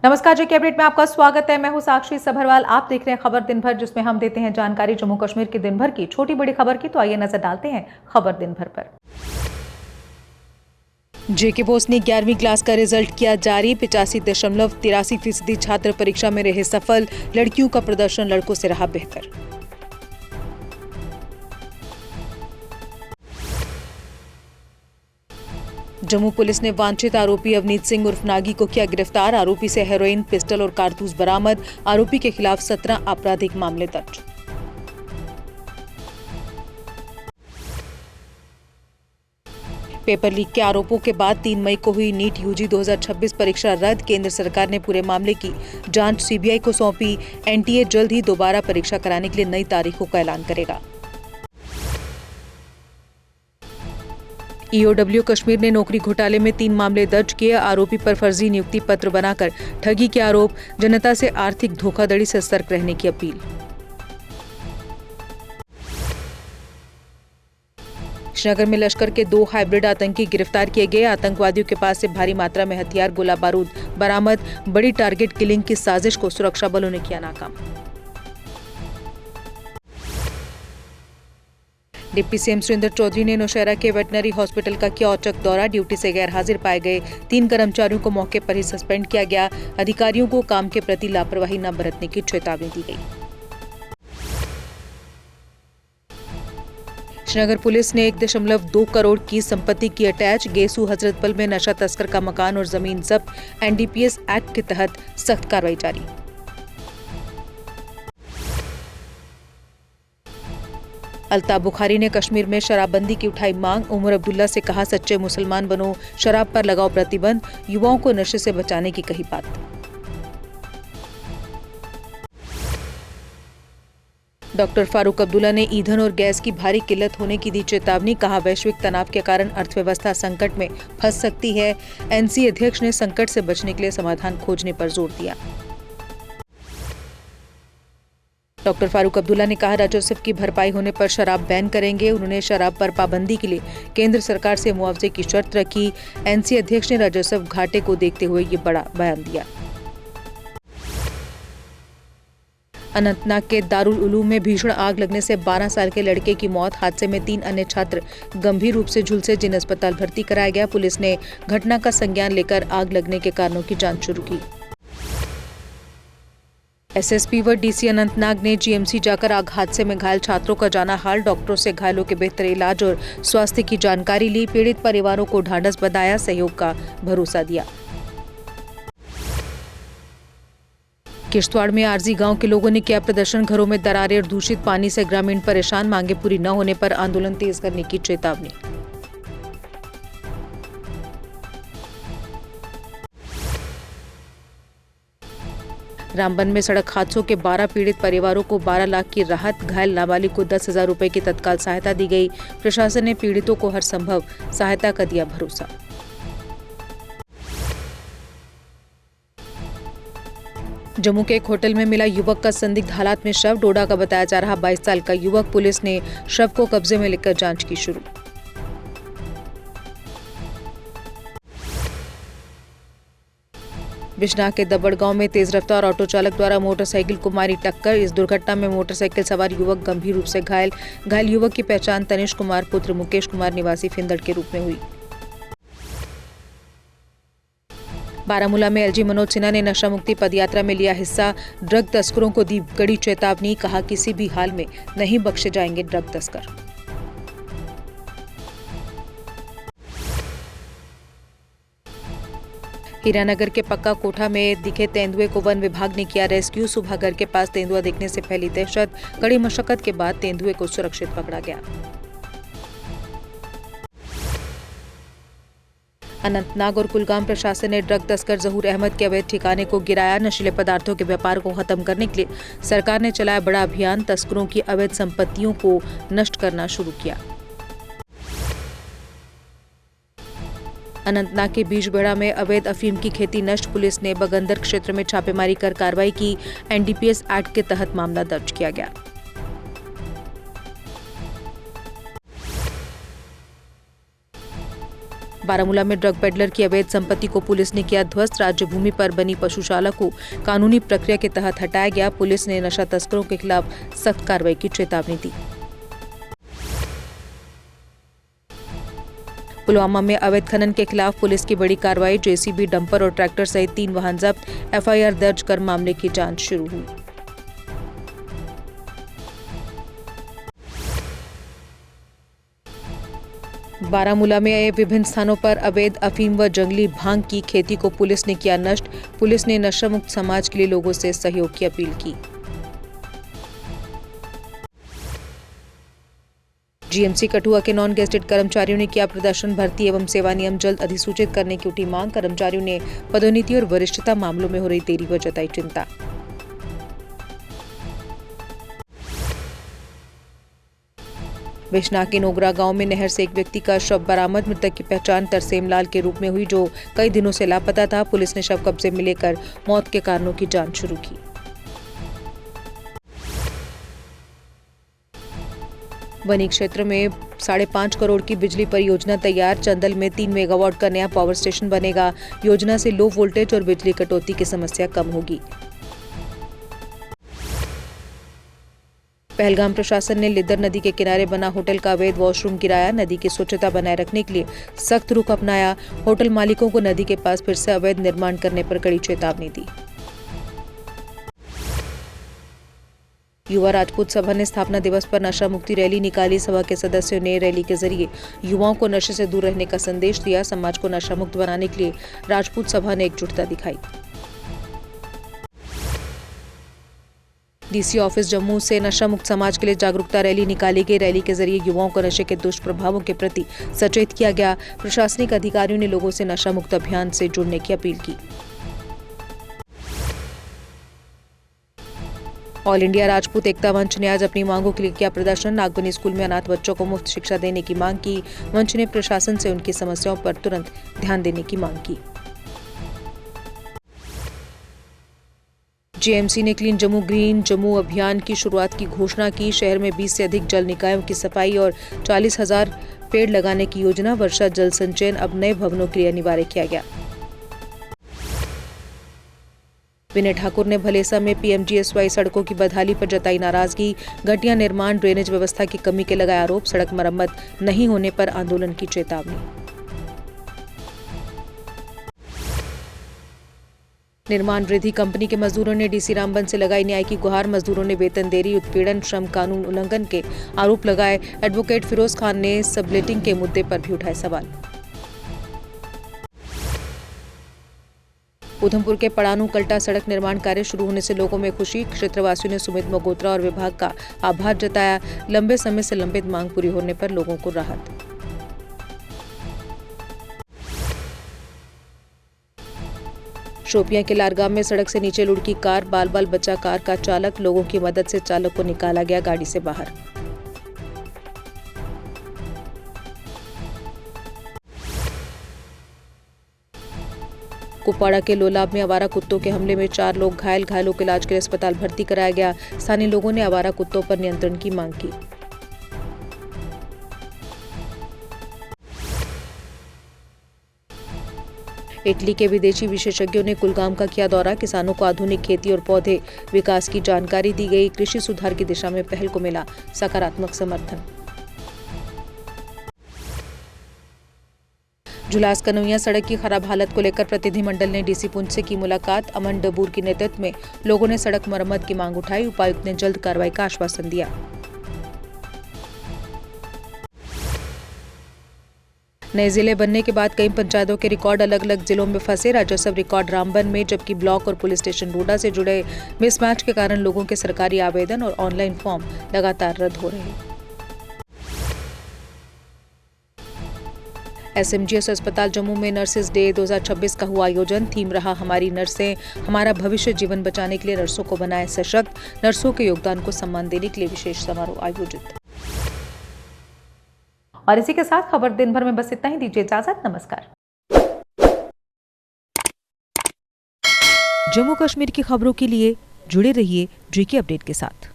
नमस्कार जी के अपडेट में आपका स्वागत है। मैं हूं साक्षी सभरवाल। आप देख रहे हैं खबर दिन भर, जिसमें हम देते हैं जानकारी जम्मू कश्मीर की दिन भर की छोटी बड़ी खबर की। तो आइए नजर डालते हैं खबर दिन भर पर। जेके बोस ने 11वीं क्लास का रिजल्ट किया जारी। 85.83% छात्र परीक्षा में रहे सफल। लड़कियों का प्रदर्शन लड़कों से रहा बेहतर। जम्मू पुलिस ने वांछित आरोपी अवनीत सिंह उर्फ नागी को किया गिरफ्तार। आरोपी से हेरोइन, पिस्टल और कारतूस बरामद। आरोपी के खिलाफ 17 आपराधिक मामले दर्ज। पेपर लीक के आरोपों के बाद 3 मई को हुई नीट यूजी 2026 परीक्षा रद्द। केंद्र सरकार ने पूरे मामले की जांच सीबीआई को सौंपी। एनटीए जल्द ही दोबारा परीक्षा कराने के लिए नई तारीखों का ऐलान करेगा। ईओडब्ल्यू कश्मीर ने नौकरी घोटाले में 3 मामले दर्ज किए। आरोपी पर फर्जी नियुक्ति पत्र बनाकर ठगी के आरोप। जनता से आर्थिक धोखाधड़ी से सतर्क रहने की अपील। श्रीनगर में लश्कर के 2 हाइब्रिड आतंकी गिरफ्तार किए गए। आतंकवादियों के पास से भारी मात्रा में हथियार, गोला बारूद बरामद। बड़ी टारगेट किलिंग की साजिश को सुरक्षा बलों ने किया नाकाम। डिप्टी सीएम सुरेंद्र चौधरी ने नौशहरा के वेटनरी हॉस्पिटल का किया औचक दौरा। ड्यूटी से गैर हाजिर पाए गए 3 कर्मचारियों को मौके पर ही सस्पेंड किया गया। अधिकारियों को काम के प्रति लापरवाही न बरतने की चेतावनी दी गई। श्रीनगर पुलिस ने 1.2 करोड़ की संपत्ति की अटैच। गेसू हजरतबल में नशा तस्कर का मकान और जमीन जब्त। एनडीपीएस एक्ट के तहत सख्त कार्रवाई जारी। अल्ताफ बुखारी ने कश्मीर में शराबबंदी की उठाई मांग। उमर अब्दुल्ला से कहा, सच्चे मुसलमान बनो, शराब पर लगाओ प्रतिबंध। युवाओं को नशे से बचाने की कही बात। डॉक्टर फारूक अब्दुल्ला ने ईंधन और गैस की भारी किल्लत होने की दी चेतावनी। कहा, वैश्विक तनाव के कारण अर्थव्यवस्था संकट में फंस सकती है। एनसी अध्यक्ष ने संकट से बचने के लिए समाधान खोजने पर जोर दिया। डॉक्टर फारूक अब्दुल्ला ने कहा, राजस्व की भरपाई होने पर शराब बैन करेंगे। उन्होंने शराब पर पाबंदी के लिए केंद्र सरकार से मुआवजे की शर्त रखी। एनसी अध्यक्ष ने राजस्व घाटे को देखते हुए ये बड़ा बयान दिया। अनंतनाग के दारुल उलूम में भीषण आग लगने से 12 साल के लड़के की मौत। हादसे में 3 अन्य छात्र गंभीर रूप से झुलसे, जिन्हें अस्पताल भर्ती कराया गया। पुलिस ने घटना का संज्ञान लेकर आग लगने के कारणों की जांच शुरू की। एसएसपी व डीसी अनंतनाग ने जीएमसी जाकर आग हादसे में घायल छात्रों का जाना हाल। डॉक्टरों से घायलों के बेहतर इलाज और स्वास्थ्य की जानकारी ली। पीड़ित परिवारों को ढांढस बंधाया, सहयोग का भरोसा दिया। किश्तवाड़ में आरजी गांव के लोगों ने किया प्रदर्शन। घरों में दरारें और दूषित पानी से ग्रामीण परेशान। मांगे पूरी न होने पर आंदोलन तेज करने की चेतावनी। रामबन में सड़क हादसों के 12 पीड़ित परिवारों को 12 लाख की राहत। घायल नाबालिग को 10,000 रुपए की तत्काल सहायता दी गई। प्रशासन ने पीड़ितों को हर संभव सहायता का दिया भरोसा। जम्मू के एक होटल में मिला युवक का संदिग्ध हालात में शव। डोडा का बताया जा रहा 22 साल का युवक। पुलिस ने शव को कब्जे में लेकर जांच की शुरू। बिजनौर के दबड़ गांव में तेज रफ्तार ऑटो चालक द्वारा मोटरसाइकिल को मारी टक्कर। इस दुर्घटना में मोटरसाइकिल सवार युवक गंभीर रूप से घायल। घायल युवक की पहचान तनिष कुमार पुत्र मुकेश कुमार निवासी फिंदड़ के रूप में हुई। बारामूला में एलजी मनोज सिन्हा ने नशा मुक्ति पदयात्रा में लिया हिस्सा। ड्रग तस्करों को दी कड़ी चेतावनी। कहा, किसी भी हाल में नहीं बख्शे जाएंगे ड्रग तस्कर। हीरानगर के पक्का कोठा में दिखे तेंदुए को वन विभाग ने किया रेस्क्यू। सुबह घर के पास तेंदुआ दिखने से फैली दहशत। कड़ी मशक्कत के बाद तेंदुए को सुरक्षित पकड़ा गया। अनंतनाग और कुलगाम प्रशासन ने ड्रग तस्कर जहूर अहमद के अवैध ठिकाने को गिराया। नशीले पदार्थों के व्यापार को खत्म करने के लिए सरकार ने चलाया बड़ा अभियान। तस्करों की अवैध संपत्तियों को नष्ट करना शुरू किया। अनंतनाग के बीजबेड़ा में अवैध अफीम की खेती नष्ट। पुलिस ने बगंदर क्षेत्र में छापेमारी कर कार्रवाई की। एनडीपीएस एक्ट के तहत मामला दर्ज किया गया। बारामूला में ड्रग पेडलर की अवैध संपत्ति को पुलिस ने किया ध्वस्त। राज्य भूमि पर बनी पशुशाला को कानूनी प्रक्रिया के तहत हटाया गया। पुलिस ने नशा तस्करों के खिलाफ सख्त कार्रवाई की चेतावनी दी। पुलवामा में अवैध खनन के खिलाफ पुलिस की बड़ी कार्रवाई। जेसीबी, डंपर और ट्रैक्टर सहित 3 वाहन जब्त। एफआईआर दर्ज कर मामले की जांच शुरू हुई। बारामूला में विभिन्न स्थानों पर अवैध अफीम व जंगली भांग की खेती को पुलिस ने किया नष्ट। पुलिस ने नशा मुक्त समाज के लिए लोगों से सहयोग की अपील की। जीएमसी कठुआ के नॉन गेजेटेड कर्मचारियों ने किया प्रदर्शन। भर्ती एवं सेवा नियम जल्द अधिसूचित करने की उठी मांग। कर्मचारियों ने पदोन्नति और वरिष्ठता मामलों में हो रही देरी पर जताई चिंता। विश्वनाथ के नोगरा गांव में नहर से एक व्यक्ति का शव बरामद। मृतक की पहचान तरसेम लाल के रूप में हुई, जो कई दिनों से लापता था। पुलिस ने शव कब्जे में लेकर मौत के कारणों की जांच शुरू की। वनी क्षेत्र में 5.5 करोड़ की बिजली परियोजना तैयार। चंदल में 3 मेगावाट का नया पावर स्टेशन बनेगा। योजना से लो वोल्टेज और बिजली कटौती की समस्या कम होगी। पहलगाम प्रशासन ने लिद्दर नदी के किनारे बना होटल का अवैध वॉशरूम गिराया। नदी की स्वच्छता बनाए रखने के लिए सख्त रुख अपनाया। होटल मालिकों को नदी के पास फिर से अवैध निर्माण करने पर कड़ी चेतावनी दी। युवा राजपूत सभा ने स्थापना दिवस पर नशा मुक्ति रैली निकाली। सभा के सदस्यों ने रैली के जरिए युवाओं को नशे से दूर रहने का संदेश दिया। समाज को नशा मुक्त बनाने के लिए राजपूत सभा ने एकजुटता दिखाई। डीसी ऑफिस जम्मू से नशा मुक्त समाज के लिए जागरूकता रैली निकाली गई। रैली के जरिए युवाओं को नशे के दुष्प्रभावों के प्रति सचेत किया गया। प्रशासनिक अधिकारियों ने लोगों से नशा मुक्त अभियान से जुड़ने की अपील की। ऑल इंडिया राजपूत एकता मंच ने आज अपनी मांगों के लिए किया प्रदर्शन। नागबनी स्कूल में अनाथ बच्चों को मुफ्त शिक्षा देने की मांग की। मंच ने प्रशासन से उनकी समस्याओं पर तुरंत ध्यान देने की मांग की। जीएमसी ने क्लीन जम्मू ग्रीन जम्मू अभियान की शुरुआत की घोषणा की। शहर में 20 से अधिक जल निकायों की सफाई और 40,000 पेड़ लगाने की योजना। वर्षा जल संचयन अब नए भवनों के लिए अनिवार्य किया गया। विनय ठाकुर ने भलेसा में पीएमजीएसवाई सड़कों की बदहाली पर जताई नाराजगी। घटिया निर्माण, ड्रेनेज व्यवस्था की कमी के लगाए आरोप। सड़क मरम्मत नहीं होने पर आंदोलन की चेतावनी। निर्माण वृद्धि कंपनी के मजदूरों ने डीसी रामबन से लगाई न्याय की गुहार। मजदूरों ने वेतन देरी, उत्पीड़न, श्रम कानून उल्लंघन के आरोप लगाए। एडवोकेट फिरोज खान ने सबलेटिंग के मुद्दे पर भी उठाए सवाल। उधमपुर के पड़ानू कल्टा सड़क निर्माण कार्य शुरू होने से लोगों में खुशी। क्षेत्रवासियों ने सुमित मगोत्रा और विभाग का आभार जताया। लंबे समय से लंबित मांग पूरी होने पर लोगों को राहत। शोपियां के लारगाम में सड़क से नीचे लुढ़की कार। बाल बाल बचा कार का चालक। लोगों की मदद से चालक को निकाला गया गाड़ी से बाहर। कुपवाड़ा के लोलाब में आवारा कुत्तों के हमले में 4 लोग घायल। घायलों के इलाज के लिए अस्पताल भर्ती कराया गया। स्थानीय लोगों ने आवारा कुत्तों पर नियंत्रण की मांग की। इटली के विदेशी विशेषज्ञों ने कुलगाम का किया दौरा। किसानों को आधुनिक खेती और पौधे विकास की जानकारी दी गई। कृषि सुधार की दिशा में पहल को मिला सकारात्मक समर्थन। जुलास कन्हैया सड़क की खराब हालत को लेकर प्रतिनिधिमंडल ने डीसी पुंछ से की मुलाकात। अमन डबूर के नेतृत्व में लोगों ने सड़क मरम्मत की मांग उठाई। उपायुक्त ने जल्द कार्रवाई का आश्वासन दिया। नए जिले बनने के बाद कई पंचायतों के रिकॉर्ड अलग अलग जिलों में फंसे। राजस्व रिकॉर्ड रामबन में, जबकि ब्लॉक और पुलिस स्टेशन डोडा से जुड़े मिसमैच के कारण लोगों के सरकारी आवेदन और ऑनलाइन फॉर्म लगातार रद्द हो रहे हैं। एसएमजीएस अस्पताल जम्मू में नर्सेज डे 2026 का हुआ आयोजन। थीम रहा हमारी नर्सें, हमारा भविष्य। जीवन बचाने के लिए नर्सों को बनाए सशक्त। नर्सों के योगदान को सम्मान देने के लिए विशेष समारोह आयोजित। और इसी के साथ खबर दिन भर में बस इतना ही। दीजिए इजाजत, नमस्कार। जम्मू कश्मीर की खबरों के लिए जुड़े रहिए जीके अपडेट के साथ।